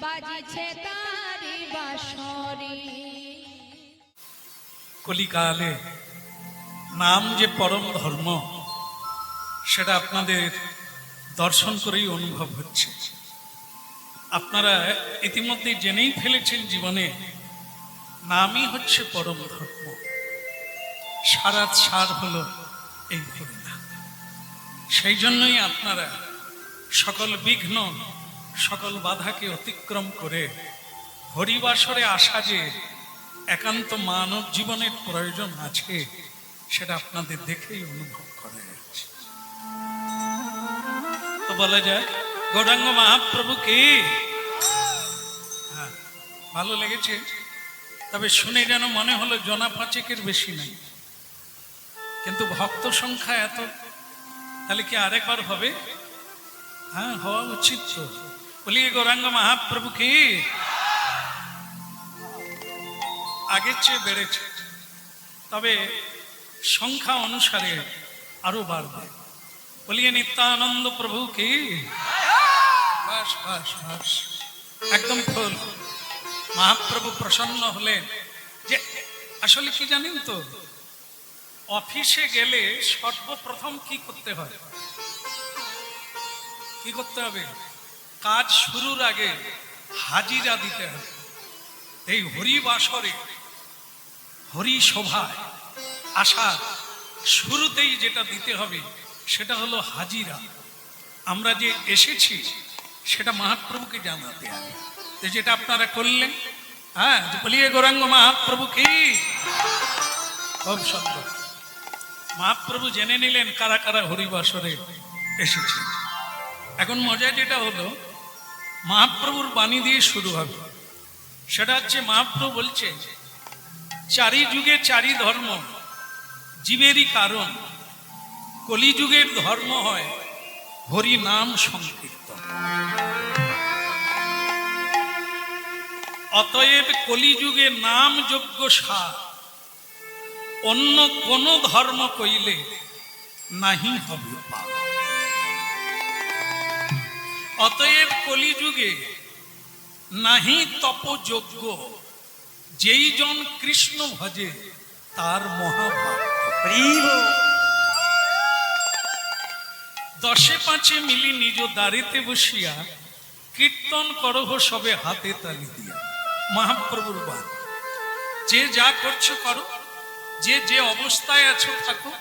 বাজিছে তারি বাঁশরি। কলিকালে নাম যে পরম ধর্ম সেটা আপনাদের দর্শন করেই অনুভব হচ্ছে। আপনারা ইতিমধ্যে জেনেই ফেলেছেন জীবনে নামই হচ্ছে পরম ধর্ম। সারাত সার হলো এই হরিনাম। সেই জন্যই আপনারা সকল বিঘ্ন সকল বাধাকে অতিক্রম করে হরিবাসরে আসা যে একান্ত মানব জীবনের প্রয়োজন আছে সেটা আপনাদের দেখেই অনুভব করা যাচ্ছে। তো বলা যায় গৌরাঙ্গ মহাপ্রভু কে? হ্যাঁ, ভালো লেগেছে। তবে শুনে যেন মনে হলো জনা পাঁচেকের বেশি নাই, কিন্তু ভক্ত সংখ্যা এত, তাহলে কি আরেকবার হবে? হ্যাঁ, হওয়া উচিত। তো বলিয়ে গৌরাঙ্গ মহাপ্রভু কি আগের চেয়ে বেড়েছে, তবে সংখ্যা অনুসারে আরো বাড়বে। বলিয়ে নিত্যানন্দ প্রভু কি? বাস বাস বাস, একদম ফুল। মহাপ্রভু প্রসন্ন হলেন। যে আসলে কি জানেন তো, অফিসে গেলে সর্বপ্রথম কি করতে হয়? কি করতে হবে? কাজ শুরুর আগে হাজিরা দিতে হবে। এই হরিবাসরে হরি সভায় আসা শুরুতেই যেটা দিতে হবে সেটা হলো হাজিরা। আমরা যে এসেছি সেটা মহাপ্রভুকে জানাতে হবে। যেটা আপনারা করলেন, হ্যাঁ, বলিয়ে গৌরাঙ্গ মহাপ্রভু কি? খুব সুন্দর। মহাপ্রভু জেনে নিলেন কারা কারা হরিবাসরে এসেছে। এখন মজা যেটা হলো, মহাপ্রভুর বাণী দিয়ে শুরু হবে। সেটা হচ্ছে মহাপ্রভু বলছে, চারি যুগে চারি ধর্ম জীবেরই কারণ, কলিযুগের ধর্ম হয় হরি নাম সংকীর্তন। অতএব কলিযুগে নাম যোগ্য সার, অন্য কোন ধর্ম কইলে নাহি হবে পাপ। অতএব কলিযুগে নাহি তপযোগ্য, যেই জন কৃষ্ণ ভজে তার মহাভাগ্য। দশে পাঁচে মিলি নিজ দ্বারেতে বসিয়া কীর্তন করহ সবে হাতে তালি দিয়া। মহাপ্রভুর বাদ, যে যা করছো করো, যে যে অবস্থায় আছো থাকো,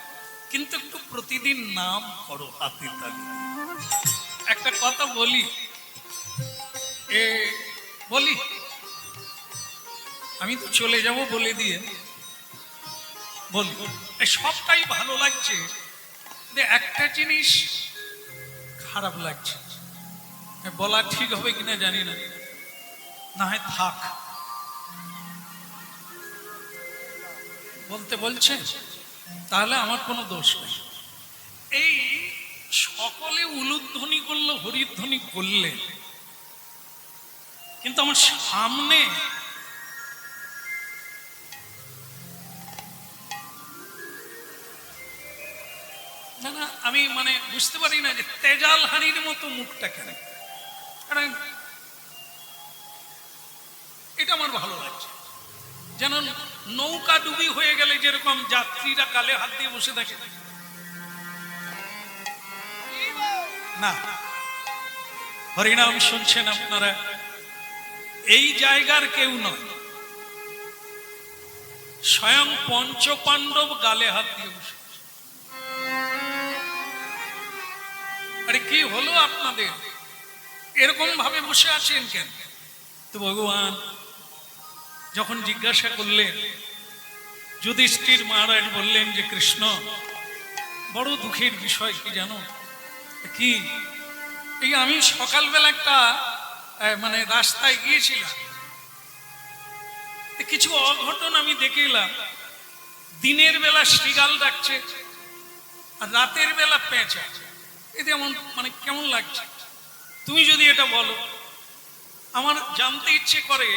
কিন্তু একটু প্রতিদিন নাম করো হাতে তালি। একটা কথা বলি, বলি আমি তো চলে যাব বলে দিয়ে বলি, সবটাই ভালো লাগছে, একটা জিনিস খারাপ লাগছে। বলা ঠিক হবে কিনা জানি না, না হয় থাক। বলতে বলছে তাহলে আমার কোনো দোষ নেই। এই সকলে উলুধ্বনি করলো, হরিধ্বনি করলে, কিন্তু আমার সামনে না না, আমি মানে বুঝতে পারি না যে তেজাল হানির মতো মুখটা কেন। এটা আমার ভালো লাগছে, যেন নৌকা ডুবি হয়ে গেলে যেরকম যাত্রীরা গালে হাত দিয়ে বসে থাকে। না, হরিনাম শুনছেন আপনারা, এই জায়গার কেউ নয়, স্বয়ং পঞ্চপাণ্ডব গালে হাত দিয়ে বসে। আরে কি হলো আপনাদের, এরকম ভাবে বসে আছেন কেন? তো ভগবান যখন জিজ্ঞাসা করলেন, যুধিষ্ঠির মহারাজ বললেন যে কৃষ্ণ, বড় দুঃখের বিষয় কি জানো? কি? এই আমি সকালবেলা একটা মানে রাস্তায় গিয়েছিলাম, কিছু অঘটন আমি দেখে এলাম। দিনের বেলা শৃগাল ডাকছে আর রাতের বেলা পেঁচা। এতে এমন মানে কেমন লাগছে? তুমি যদি এটা বলো, আমার জানতে ইচ্ছে করে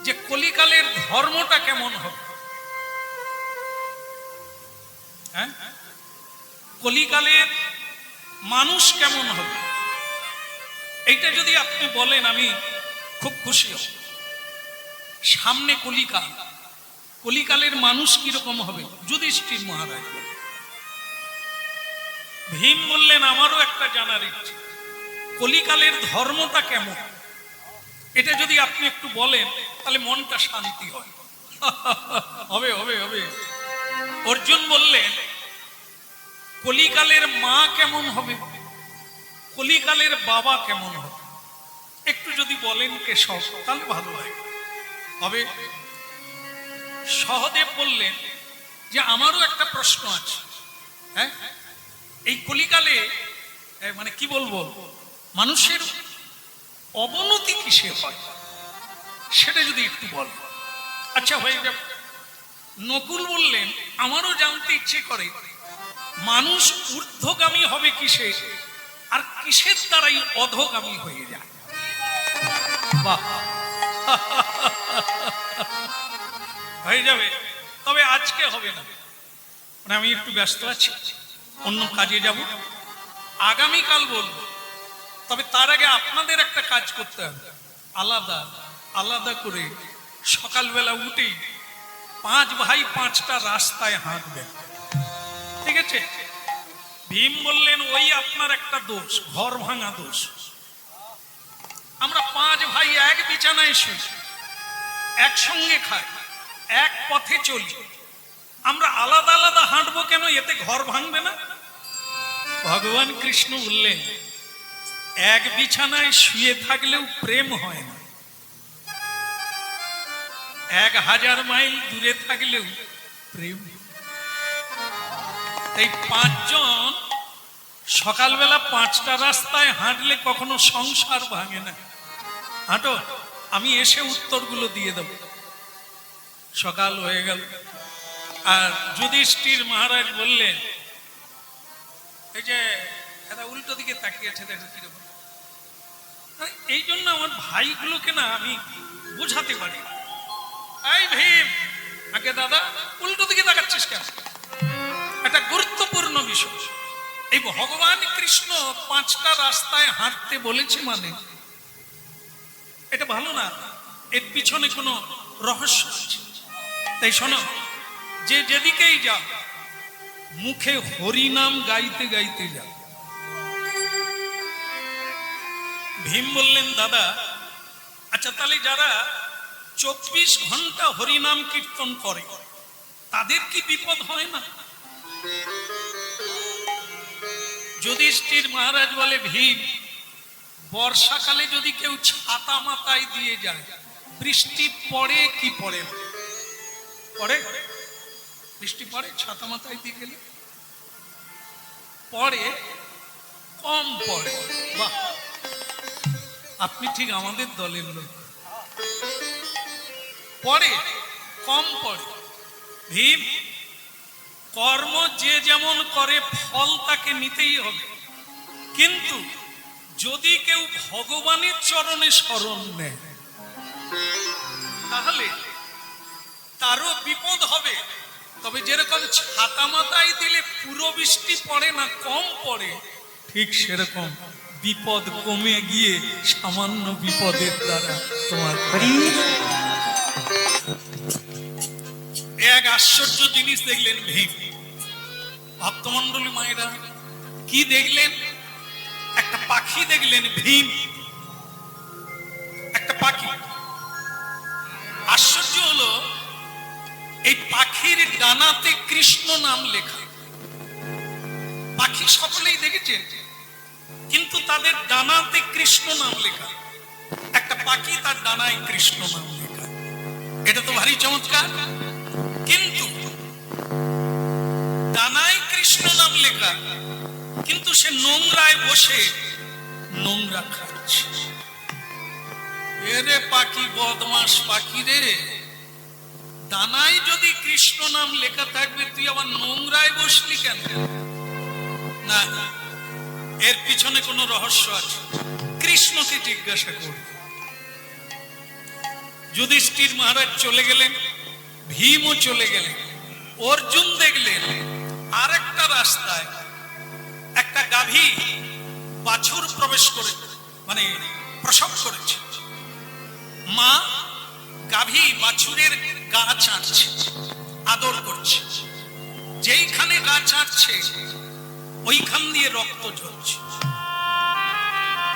যে কলিকালের ধর্মটা কেমন হবে। হ্যাঁ, কলিকালের মানুষ কেমন হবে? এইটা যদি আপনি বলেন আমি খুব খুশি হব। সামনে কলিকাল, কলিকালের মানুষ কিরকম হবে? যুধিষ্ঠির মহারাজ বললেন। ভীম বললেন আমারও একটা জানার ইচ্ছে, কলিকালের ধর্মটা কেমন? এটা যদি আপনি একটু বলেন তাহলে মনটা শান্তি হয়। হবে হবে হবে। অর্জুন বললেন কলিকালের মা কেমন হবে, কলিকালের বাবা কেমন হবে, একটু যদি বলেন কেশব তাহলে ভালো হয়। হবে। সহদেব বললেন যে আমারও একটা প্রশ্ন আছে। হ্যাঁ, এই কলিকালে মানে কি বলবো, মানুষের অবনতি কিসে হয় সেটা যদি একটু বল। আচ্ছা হয়ে যাবে। নকুল বললেন আমারও জানতে ইচ্ছে করে মানুষ ঊর্ধ্বগামী হবে কিসে, আর কিসের দ্বারাই অধোগামী হয়ে যায়। বাহ, হয়ে যাবে, তবে আজকে হবে না, মানে আমি একটু ব্যস্ত আছি, অন্য কাজে যাব, আগামীকাল বলবো। তবে তার আগে আপনাদের একটা কাজ করতে হবে, আলাদা আলাদা করে সকালবেলা উঠেই 5 ভাই 5টা রাস্তায় হাঁটবেন, ঠিক আছে? ভীম বললেন ওই আপনার একটা দোষ, ঘর ভাঙা দোষ। আমরা 5 ভাই এক বিছানায় শুই, একসঙ্গে খাই, এক পথে চলি, আমরা আলাদা আলাদা হাঁটবো কেন? এতে ঘর ভাঙবে না? ভগবান কৃষ্ণ বললেন এক বিছানায় শুয়ে থাকলেও প্রেম হয় না, 1000 মাইল দূরে থাকলেও প্রেম। এই 5 জন সকালবেলা 5টা রাস্তায় হাঁটলে কখনো সংসার ভাঙে না। হাঁটো, আমি এসে উত্তরগুলো দিয়ে দেব। সকাল হয়ে গেল, আর যুধিষ্ঠির মহারাজ বললেন এই যে এরা উল্টো দিকে তাকিয়েছে, দেখো কিরকম। এই জন্য আমার ভাইগুলোকে না আমি বোঝাতে পারি, এই ভীম, আগে দাদা উল্টো দিকে তাকাচ্ছিস কেন? একটা গুরুত্বপূর্ণ বিষয়। এই ভগবান কৃষ্ণ 5টা রাস্তায় হাঁটতে বলেছে মানে এটা ভালো না, এর পিছনে কোনো রহস্য আছে। তাই শোনো, যে যেদিকেই যা মুখে হরিনাম গাইতে গাইতে যা। ভীম বললেন দাদা আচ্ছা তাহলে যারা 24 ঘন্টা হরিনাম কীর্তন করে তাদের কি বিপদ হয় না? যুধিষ্ঠির মহারাজ বলে ভীম, বর্ষাকালে যদি কেউ ছাতা মাথায় দিয়ে যায় বৃষ্টি পড়ে কি পড়ে না? পড়ে, বৃষ্টি পড়ে ছাতা মাথায় দিয়ে গেলে? পড়ে, কম পড়ে। বাহ, আপনি ঠিক আমাদের দলের লোক। পড়ে, কম পড়ে। ভীম, কর্ম যে যেমন করে ফল তাকে নিতেই হবে, কিন্তু যদি কেউ ভগবানের চরণে শরণ নেয় তাহলে তারও বিপদ হবে। তবে যেরকম ছাতা মাথায় দিলে পুরো বৃষ্টি পড়ে না, কম পড়ে, ঠিক সেরকম বিপদ কমে গিয়ে সামান্য বিপদের দ্বারা তোমার এক আশ্চর্য জিনিস দেখলেন ভীম। ভক্তমন্ডলী মায়েরা কি দেখলেন? একটা পাখি দেখলেন ভীম, একটা পাখি। আশ্চর্য হলো এই পাখির ডানাতে কৃষ্ণ নাম লেখা। পাখি সকলেই দেখেছে, কিন্তু তাদের ডানাতে কৃষ্ণ নাম লেখা। একটা পাখি তার ডানায় কৃষ্ণ নাম লেখা, এটা তো ভারী চমৎকার। কিন্তু ডানায় কৃষ্ণ নাম লেখা, কিন্তু সে নোংরায় বসে নোংরা খাচ্ছে। এরে পাখি, বদমাস পাখি রে, ডানায় যদি কৃষ্ণ নাম লেখা থাকবে তুই আবার নোংরায় বসলি কেন? না, এর পিছনে কোনো রহস্য আছে, কৃষ্ণকে জিজ্ঞাসা করবে। যুধিষ্ঠির মহারাজ চলে গেলেন, ভীমও চলে গেলেন। অর্জুন দেখলেন আর একটা রাস্তায় একটা গাভী বাছুর প্রবেশ করে, মানে প্রসব করেছে। মা গাভী বাছুরের গা চাটছে, আদর করছে। যেইখানে গা চাটছে ওইখান দিয়ে রক্ত ঝরছে।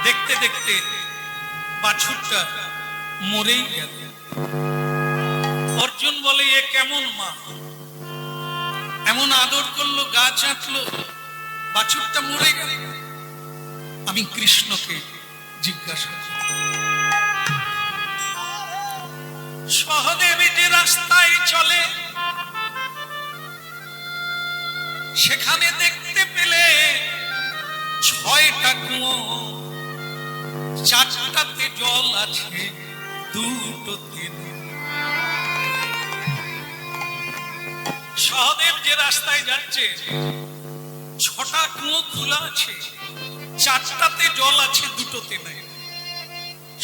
দেখতে দেখতে বাছুরটা মরেই গেল। অর্জুন বলে, এ কেমন মা, এমন আদর করলো, গা চাটলো, বাছুরটা মরে গেল। আমি কৃষ্ণকে জিজ্ঞাসা করি, সহদেব যে রাস্তায় চলে সেখানে দেখতে পেলে 6টা কুয়ো, 4টাতে জল আছে, 2টোতে নেই। সহদেব যে রাস্তায় যাচ্ছে 6টা কুয়ো খোলা আছে, 4টাতে জল আছে, 2টোতে নেই।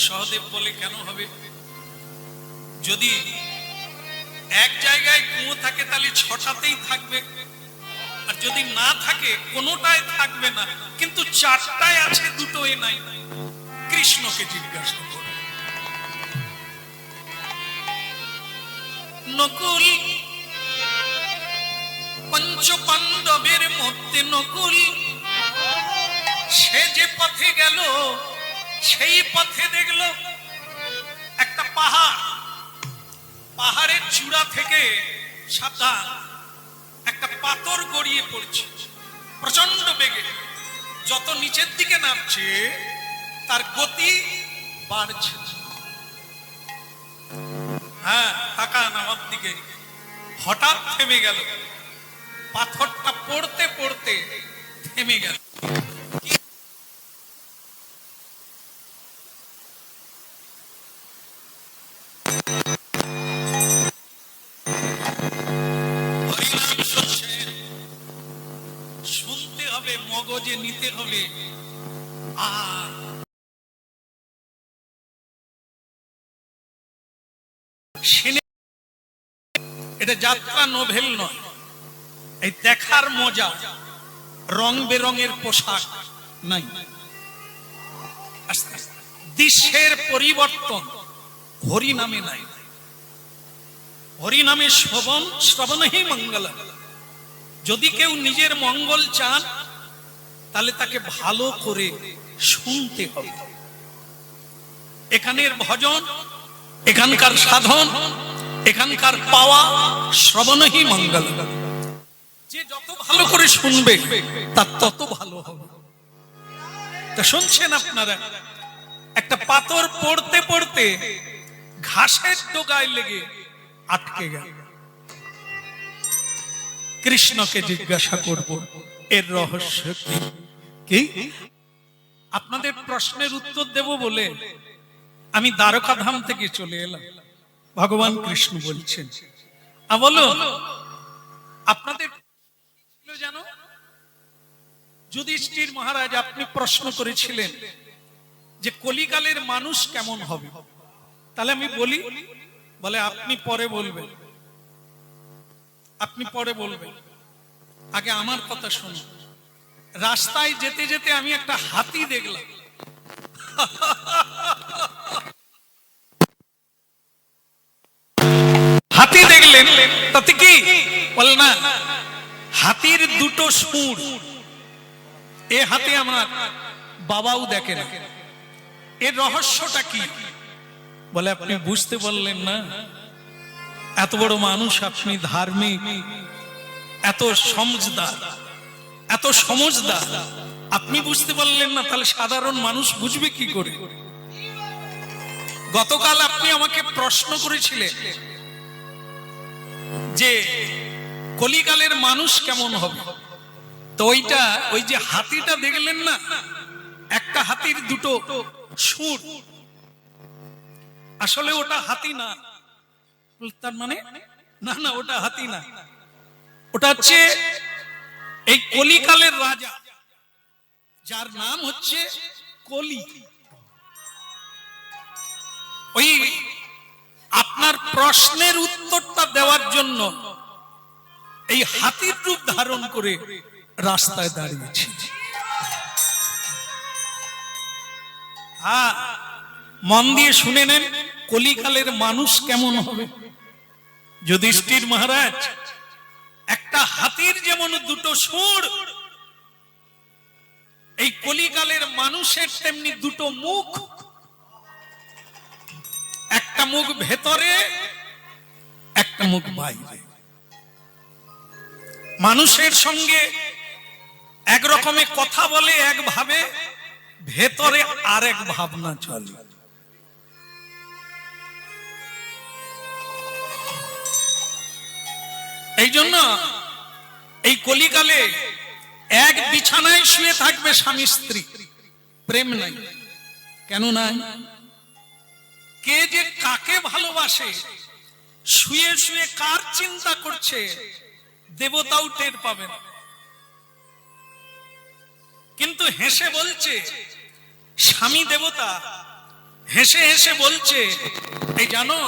সহদেব বলে, কেন হবে? যদি এক জায়গায় কুয়ো থাকে তাহলে 6টাতেই থাকবে, আর যদি না থাকে কোনোটায় থাকবে না, কিন্তু 4টায় আছে, 2টোয় নাই। কৃষ্ণকে জিজ্ঞাসা করো। নকুল, পঞ্চ পাণ্ডবের মধ্যে নকুল, সে যে পথে গেল সেই পথে দেখলো একটা পাহাড়, পাহাড়ের চূড়া থেকে সাদা একটা পাথর গড়িয়ে পড়ছে প্রচন্ড বেগে। যত নিচের দিকে নামছে তার গতি বাড়ছে। হ্যাঁ, তাকান আমার দিকে। হঠাৎ থেমে গেল, পাথরটা পড়তে পড়তে থেমে গেল। শুনতে হবে, মগজে নিতে হবে। আর এটা যাত্রা নোভেল নয়, এই দেখার মজা। রং বেরঙের পোশাক নাই, দৃশ্যের পরিবর্তন হরি নামে নাই। হরি নামে শ্রবণহি মঙ্গল। যদি কেউ নিজের মঙ্গল চান তাহলে তাকে ভালো করে শুনতে হবে। এখানের ভজন, এখানকার সাধন, এখানকার পাওয়া শ্রবণহি মঙ্গল। যে যত ভালো করে শুনবে তার তত ভালো হবে। তা শুনছেন আপনারা, একটা পাথর পড়তে পড়তে ঘাসের ডগায় লেগে আটকে গেল। কৃষ্ণকে জিজ্ঞাসা করব, এর রহস্য কি? আপনাদের প্রশ্নের উত্তর দেব বলে আমি দ্বারকা ধাম থেকে চলে এলাম। ভগবান কৃষ্ণ বলছেন, বলো আপনাদের জানো, যুধিষ্ঠির মহারাজ, আপনি প্রশ্ন করেছিলেন যে কলিকালের মানুষ কেমন হবে। তাহলে আমি বলি, বলে আপনি পরে বলবেন, আপনি পরে বলবেন, আগে আমার কথা শুনুন। রাস্তায় যেতে যেতে আমি একটা হাতি দেখলাম। হাতি দেখলেন, তাতে কি বল না, হাতির 2টো সুর। এ হাতে আমার বাবাও দেখে না। এর রহস্যটা কি? বলে আপনি বুঝতে পারলেন না? এত বড় মানুষ আপনি, ধার্মিক, এত সমঝদার, এত সমঝদার, আপনি বুঝতে পারলেন না? তাহলে সাধারণ মানুষ বুঝবে কি করে? গতকাল আপনি আমাকে প্রশ্ন করেছিলেন যে কলিকালের মানুষ কেমন হবে। তো ওই যে হাতিটা দেখলেন না, একটা হাতির 2টো সুর, আসলে ওটা হাতি না। তার মানে না, না ওটা হাতি না, ওটা হচ্ছে এই কলিকালের রাজা, যার নাম হচ্ছে কলি। ওই আপনার প্রশ্নের উত্তরটা দেওয়ার জন্য এই হাতির রূপ ধারণ করে রাস্তায় দাঁড়িয়েছি। হ্যাঁ, মন দিয়ে শুনে নেন, কলিকালের মানুষ কেমন হবে। যুধিষ্ঠির মহারাজ, একটা হাতির যেমন দুটো সুর, এই কলিকালের মানুষের তেমনি দুটো মুখ। একটা মুখ ভেতরে, একটা মুখ বাইরে। মানুষের সঙ্গে এক রকমের কথা বলে একভাবে, ভেতরে আরেক ভাবনা চলে। এই জন্য এই কলিকালে এক বিছানায় শুয়ে থাকবে স্বামী স্ত্রী, প্রেম নাই। কেন নাই? কে যে কাকে ভালোবাসে, শুয়ে শুয়ে কার চিন্তা করছে, দেবতাও টের পাবে না। কিন্তু হেসে বলছে, স্বামী দেবতা হেসে হেসে বলছে, এই জানো,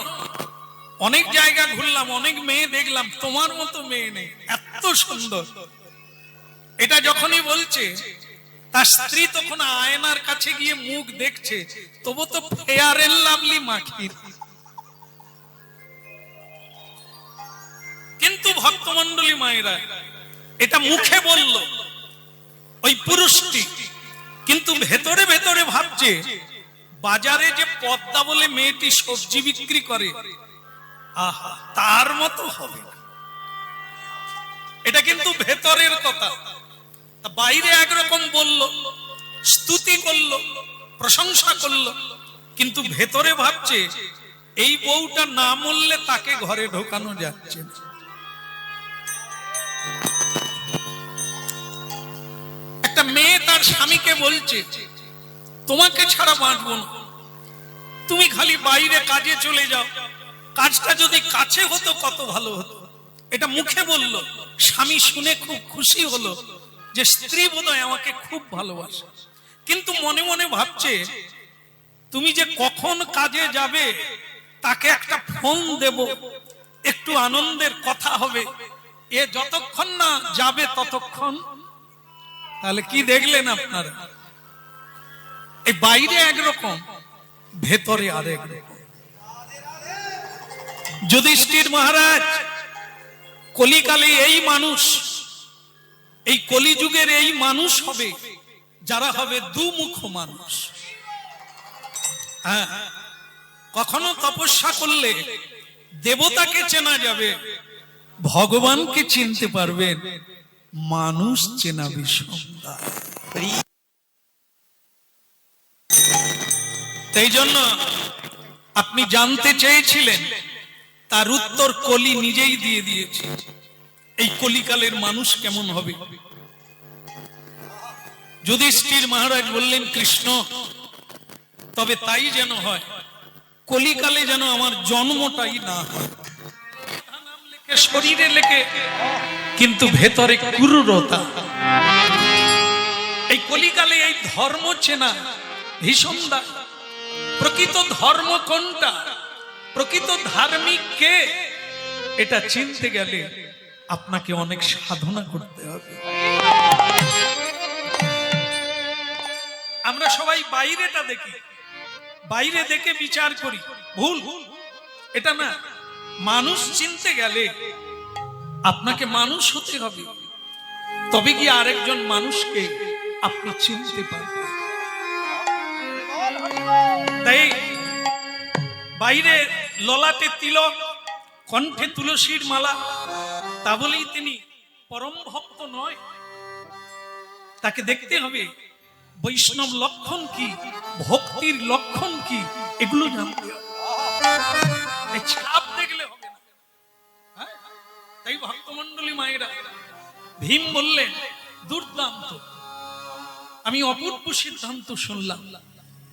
অনেক জায়গা ঘুরলাম, অনেক মেয়ে দেখলাম, তোমার মতো মেয়ে নেই, এত সুন্দর। এটা যখনই বলছে, তার স্ত্রী তখন আয়নার কাছে গিয়ে মুখ দেখছে, তবু তো ফেয়ার এন্ড লাভলি মাখি। কিন্তু ভক্তমণ্ডলী মায়েরা, এটা মুখে বলল ওই পুরুষটি, কিন্তু ভেতরে ভেতরে ভাবছে, বাজারে যে পদ্মা বলে মেয়েটি সবজি বিক্রি করে, আহা, তার মতো হবে। এটা কিন্তু ভেতরের কথা। বাইরে একরকম বলল, স্তুতি করল, প্রশংসা করল, কিন্তু ভেতরে ভাবছে এই বউটা না মরলে তাকে ঘরে ঢোকানো যাচ্ছে না। একটা মেয়ে তার স্বামীকে বলছে, তোমাকে ছাড়া বাঁচব না, তুমি খালি বাইরে কাজে চলে যাও, কাজটা যদি কাছে হতো কত ভালো হতো। এটা মুখে বলল, স্বামী শুনে খুব খুশি হলো যে স্ত্রী বোধহয় আমাকে খুব ভালোবাসে। কিন্তু মনে মনে ভাবছে, তুমি যে কখন কাজে যাবে, তাকে একটা ফোন দেব, একটু আনন্দের কথা হবে, এ যতক্ষণ না যাবে ততক্ষণ। তাহলে কি দেখলেন আপনারা? এই বাইরে একরকম, ভেতরে আরেক রকম। যুধিষ্ঠির মহারাজ, কলিকালে এই মানুষ, এই কলিযুগের এই মানুষ হবে যারা হবে দুমুখ মানুষ। হ্যাঁ, কখনো তপস্যা করলে দেবতাকে চেনা যাবে, ভগবানকে চিনতে পারবেন, মানুষ চেনা বিষম। এই জন্য আপনি জানতে চেয়েছিলেন, তার উত্তর কলি নিজেই দিয়ে দিয়েছে। এই কলিকালের মানুষ কেমন হবে? যুধিষ্ঠির মহারাজ বললেন, কৃষ্ণ, তবে তাই যেন হয়, কলিকালে যেন আমার জন্মটাই না হয়। শরীরে লেখে, কিন্তু ভেতরে ক্রূরতা। এই কলিকালে এই ধর্ম চেনা ভীষণ দায়। প্রকৃত ধর্ম কোনটা, প্রকৃত ধার্মিক কে, এটা চিনতে গেলে আপনাকে অনেক সাধনা করতে হবে। আমরা সবাই বাইরেটা দেখি, বাইরে দেখে বিচার করি, ভুল। এটা না, মানুষ চিনতে গেলে আপনাকে মানুষ হতে হবে, তবে কি আরেকজন মানুষকে আপনি চিনতে পারবেন। তাই বাইরে ললাটে তিলক, কণ্ঠে তুলসীর মালা, তা বলেই তিনি পরম ভক্ত নয়। তাকে দেখতে হবে বৈষ্ণব লক্ষণ কি, ভক্তির লক্ষণ কি, এগুলো জানতে হবে। ছাপ দেখলে হবে না। তাই ভক্তমণ্ডলী মায়েরা, ভীম বললেন, দুর্দান্ত, আমি অপূর্ব সিদ্ধান্ত শুনলাম।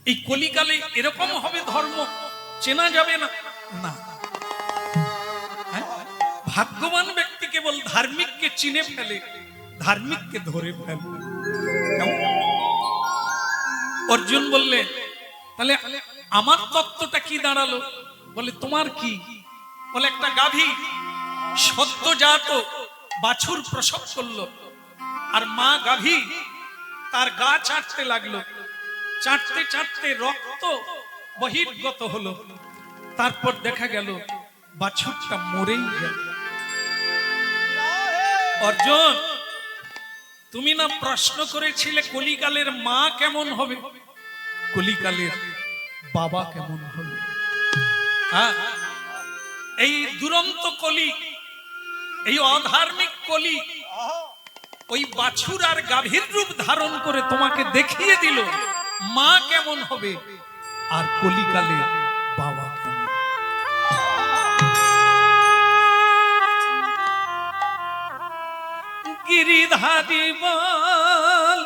এই কলিকালে এরকম হবে ধর্ম, চেনা যাবে না। না, ভাগ্যবান ব্যক্তি কেবল ধার্মিককে চিনে ফেলে, ধার্মিককে ধরে ফেলে। অর্জুন বললেন, তাহলে আমার তত্ত্বটা কি দাঁড়ালো? বলে, তোমার কি? বলে, একটা গাভী সদ্যজাত বাছুর প্রসব করলো, আর মা গাভী তার গা চাটতে লাগলো। চাটতে চাটতে রক্ত বহির্গত হলো। তারপর দেখা গেল বাছুরটা মরেই গেল। অর্জুন, তুমি না প্রশ্ন করেছিলে কলিকালের মা কেমন হবে, কলিকালের বাবা কেমন হবে? হ্যাঁ, এই দুরন্ত কলি, এই অধার্মিক কলি ওই বাছুর আর গাভীর রূপ ধারণ করে তোমাকে দেখিয়ে দিল মা কেমন হবে আর কলিকালে বাবা কেমন। গিরিধারী বল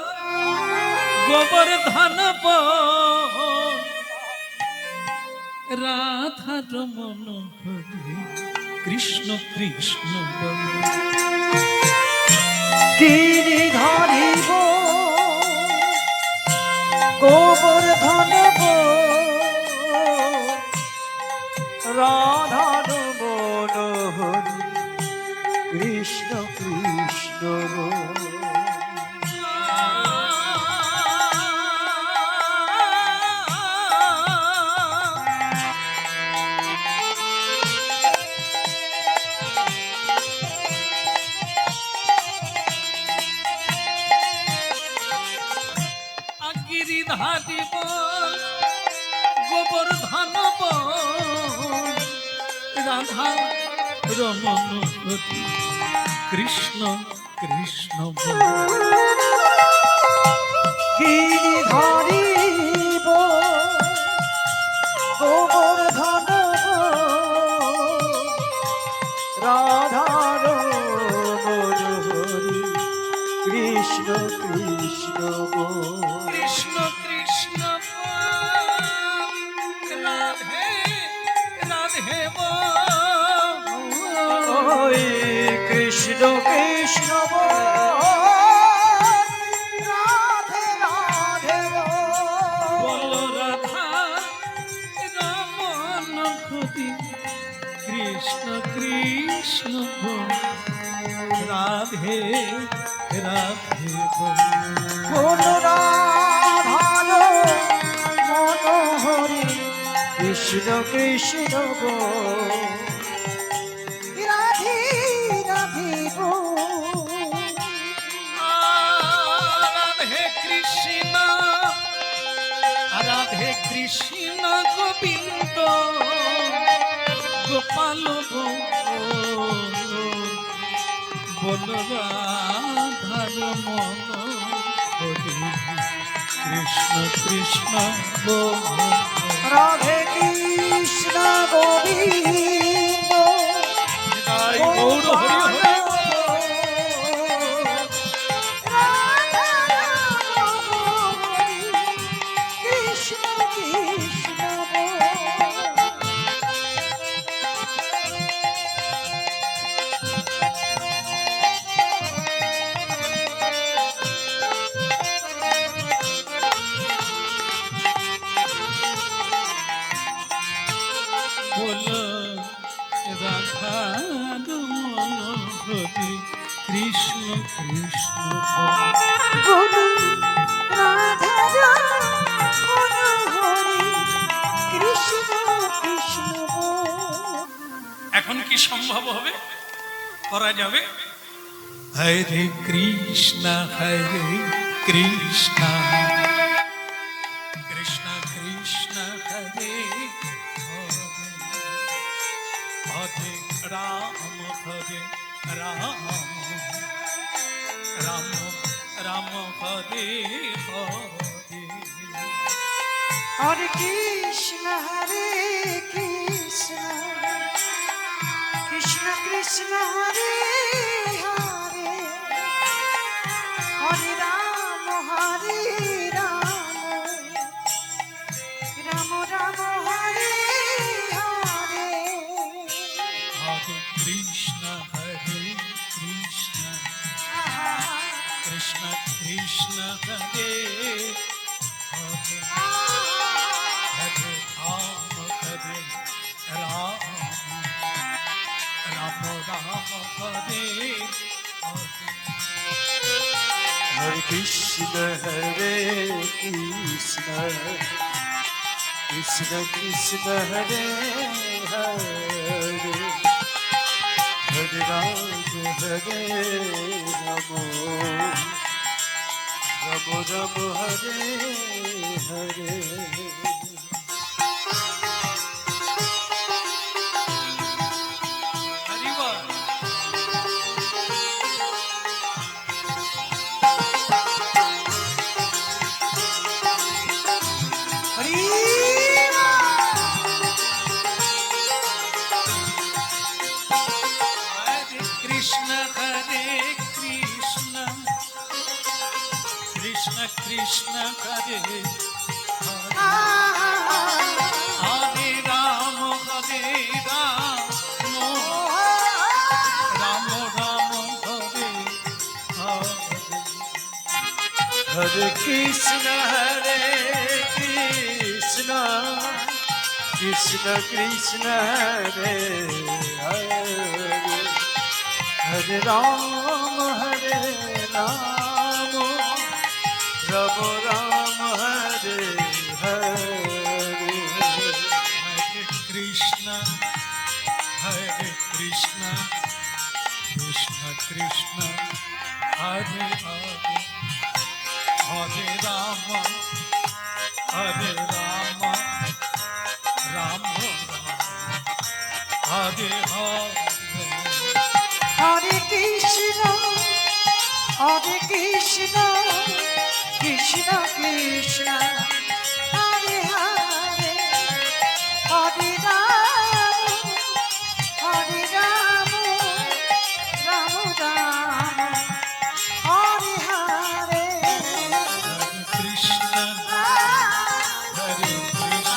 গোবর্ধন বল রাধার মনোহরি কৃষ্ণ কৃষ্ণ বল। গিরিধারী গোবর্ধন রাধার মনোহরি কৃষ্ণ কৃষ্ণ গিরিধারী বল গোবর্ধন বল রাধা রমন কৃষ্ণ কৃষ্ণ বল। গিরিধারী গোবর্ধন রাধার মনোহরি কৃষ্ণ কৃষ্ণ কৃষ্ণ কৃষ্ণ রাধে রাধে ওই কৃষ্ণ কৃষ্ণ রাধে রাধে বল রাধা রমন কৃষ্ণ কৃষ্ণ বল। রাধে রাধে বল রাধার মনোহরি কৃষ্ণ কৃষ্ণ রাধে রাধে রাধে কৃষ্ণ রাধে কৃষ্ণ গোবিন্দ গোপাল বল রাধার মন কৃষ্ণ কৃষ্ণ বল। রাধে কৃষ্ণ গোবিন্দ গৌর হরি হরি কৃষ্ণ কৃষ্ণ বল রাধার মনোহরি কৃষ্ণ কৃষ্ণ বল। এখন কি সম্ভব হবে, করা যাবে? হরে কৃষ্ণ কৃষ্ণ কৃষ্ণ কৃষ্ণ হরে হরে রাম হরে রাম রাম রাম হরে হরে। হরে কৃষ্ণ কৃষ্ণ কৃষ্ণ হরে হরে হরে রাম রাম রাম হরে হরে। হরে কৃষ্ণ কৃষ্ণ কৃষ্ণ কৃষ্ণ হরে হরে হরে রাম রাম রাম হরে হরে। হরে কৃষ্ণ কৃষ্ণ কৃষ্ণ কৃষ্ণ হরে হরে হরে রাম হরে রাম রাম রাম হরে হরে হরি বল। হরি হরে কৃষ্ণ কৃষ্ণ কৃষ্ণ হরে হরে হরে রাম রাম রাম হরে হরে হরে কৃষ্ণ কৃষ্ণ কৃষ্ণ হরে হরে হরে রাম রাম রাম হরে হরে হরে কৃষ্ণ কৃষ্ণ কৃষ্ণ হরে হরে হরে রাম রাম রাম হরে হরে হরে কৃষ্ণ কৃষ্ণ কৃষ্ণ হরে হরে হরে রাম রাম রাম হরে হরে হরে কৃষ্ণ হরে কৃষ্ণ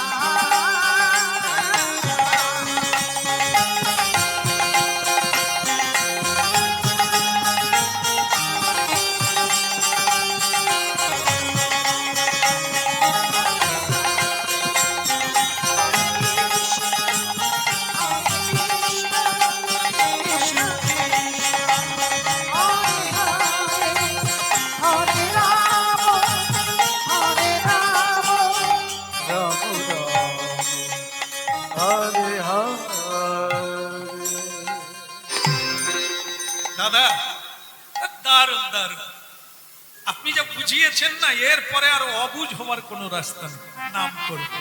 রাম রাম হরে হরে দাদা দারুণ দারুণ আপনি যা বুঝিয়েছেন না এরপরে আর অবুঝ হওয়ার কোনো রাস্তা নেই নাম করব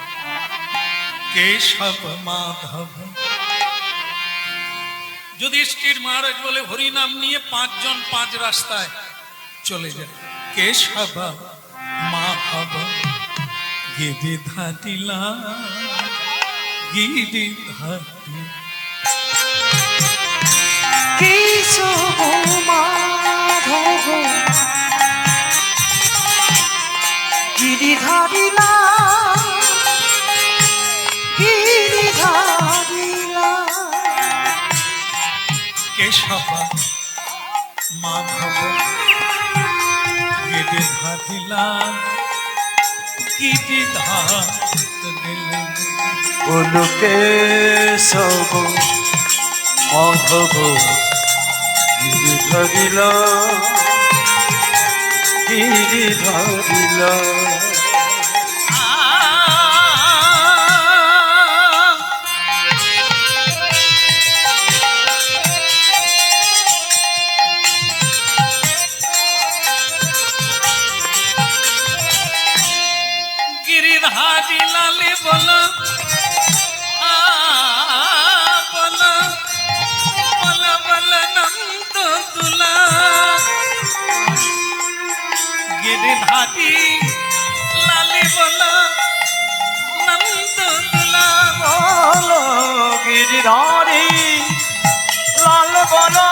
কেশব মাধব যুধিষ্ঠির মহারাজ বলে হরি নাম নিয়ে 5 জন 5 রাস্তায় চলে যায় কেশব মাধব গিরিধাটিলা গিরিধাটি কেশব মাধব গিরিধারিলা কেশব মাধব গিরিধাটিলা গিরিধাটিলা বলো কেশব মাধব গিরি ধরিলা গিরি ধরিলা गिरिधारी लाले बोला बोला बोला बोला नंद तुला गिरिधारी लाले बोला नंद तुला বলো গিরিধারী লাল বলো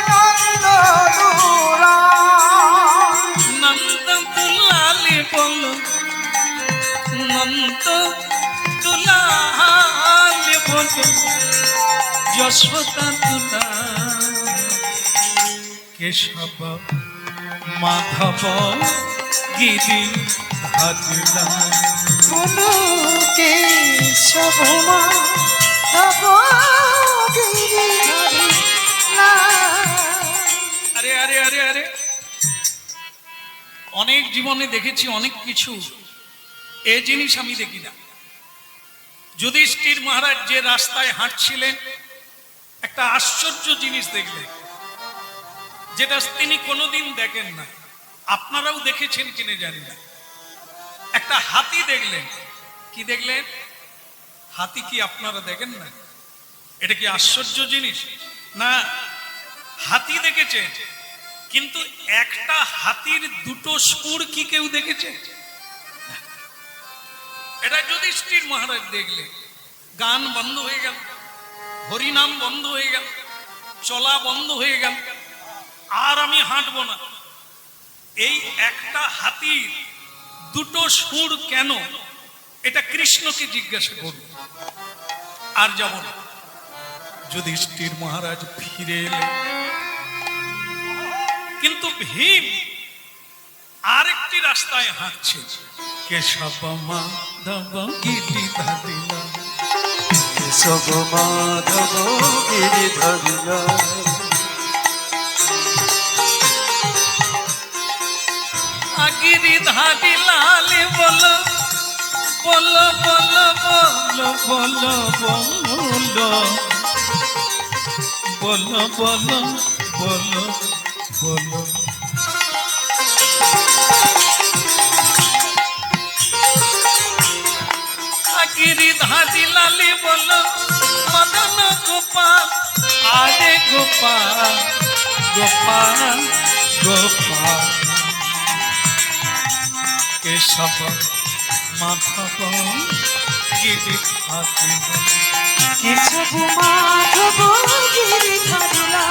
নন্দ দুলা नंद तुलाले बोलो नंद तुलाले बोलो यशोदा तुला केशव माधव गिरी धारिला বলো কেশব মাধব গিরিধারিলা अरे अरे अरे अरे অনেক জীবনে দেখেছি অনেক কিছু, এ জিনিস আমি দেখি না। যুধিষ্ঠির মহারাজ যে রাস্তায় হাঁটছিলেন, একটা আশ্চর্য জিনিস দেখলেন, যেটা তিনি কোনোদিন দেখেন না। আপনারাও দেখেছেন কিনে জানি না। একটা হাতি দেখলেন। কি দেখলেন? হাতি কি আপনারা দেখেন না? এটা কি আশ্চর্য জিনিস না? হাতি দেখেছেন, কিন্তু একটা হাতির দুটো সুর কি কেউ দেখেছে? এটা যুধিষ্ঠির মহারাজ দেখলে গান বন্ধ হয়ে গেল, হরিনাম বন্ধ হয়ে গেল, চলা বন্ধ হয়ে গেল, আর আমি হাঁটবো না। এই একটা হাতির দুটো সুর কেন, এটা কৃষ্ণকে জিজ্ঞাসা করব। আর যাব না। যুধিষ্ঠির মহারাজ ফিরে এলেন, কিন্তু ভীম আরেকটি রাস্তায় হাঁটছে। কেশব মাধব গিরি ধরিল, কেশব মাধব গিরি ধরিল, গিরি ধারি লালি বল বল বল বল বল বল বল বল বল বল। গিরি ধারি লালি বল মদন গোপাল, আরে গোপাল গোপাল গোপাল। কেশব মাধব গিরি ধারিল, কেশব মাধব গিরি ধরিলা,